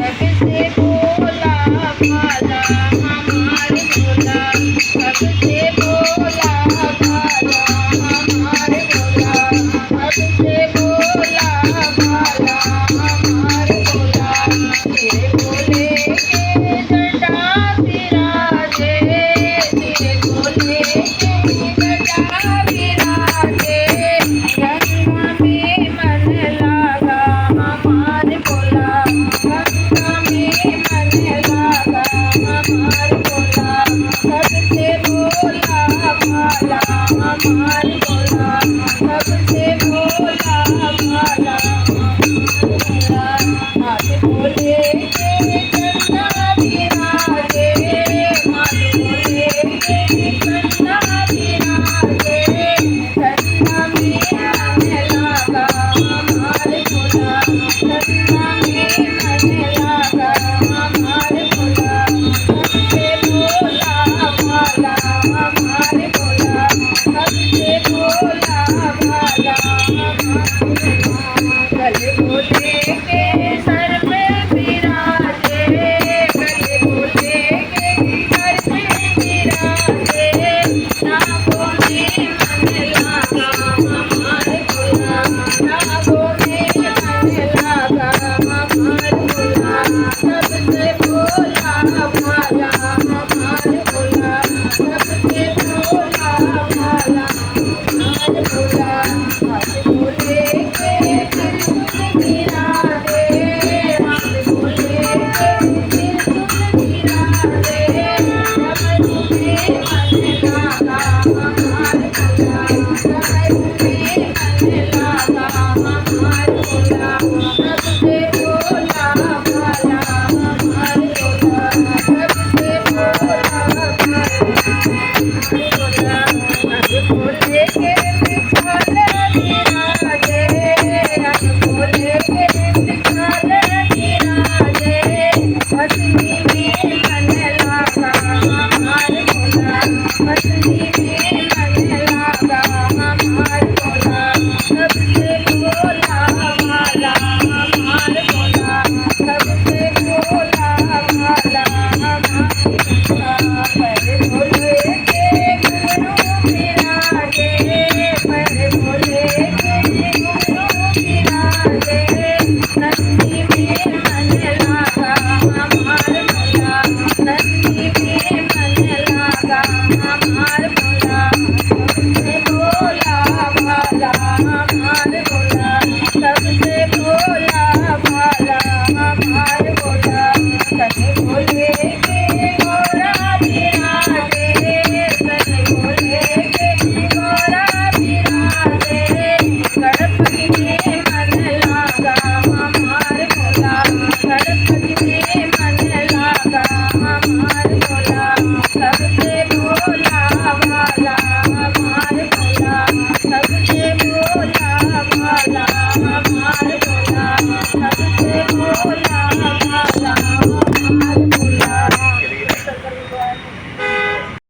सबसे भोला भाला हमारे भोला, सबसे भोला भाला हमारे भोला, सबसे भोला भाला हमारे भोला। तेरे भोले के जटा विराजे, तेरे भोले के जटा विराजे, गंगा में मन लागा हमारे भोला, गंगा में मन लागा हमारे भोला, सबसे भोला भाला हमारे भोला, सबसे भोला भाला हमारे भोला। हाथ भोले के चंदा विराजे, हाथ भोले के चंदा विराजे, चंदा में मन लागा हमारे भोला, चंदा में मन लागा हमारे भोला, सबसे भोला भाला हमारे भोला, सबसे भोला भाला हमारे भोला। गले भोले के सर पे विराजे, गले भोले के सर पे विराजे, नागों में मन लागा हमारे भोला, नागों में मन लागा हमारे भोला, सबसे भोला भाला हमारे भोला, सबसे भोला भाला हमारे भोला। हाथ भोले के त्रिशूल विराजे, हाथ भोले के त्रिशूल विराजे, डमरू में मन लागा हमारे भोला, डमरू में मन लागा हमारे भोला, सबसे भोला भाला हमारे भोला, सबसे भोला भाला हमारे भोला। हाथ भोले के त्रिशूल विराजे, हाथ भोले के त्रिशूल विराजे, मछली में मन लागा हमारे भोला, मछली में मन लागा हमारे भोला, सबसे भोला भाला हमारे भोला, सबसे भोला भाला हमारे भोला। पर भोले के घुंघरू विराजे, पर भोले के घुंघरू विराजे, नंदी में मन लागा हमारे भोला, नंदी में मन लागा हमारे भोला, सबसे भोला भाला हमारे भोला, सबसे भोला भाला हमारे भोला। सने भोले के घोड़ा विराजे, सने भोले के घोड़ा विराजे, गणपति में मन लागा हमारे भोला, गणपति में मन लागा हमारे भोला, सबसे भोला भाला हमारे भोला, सबसे भोला भाला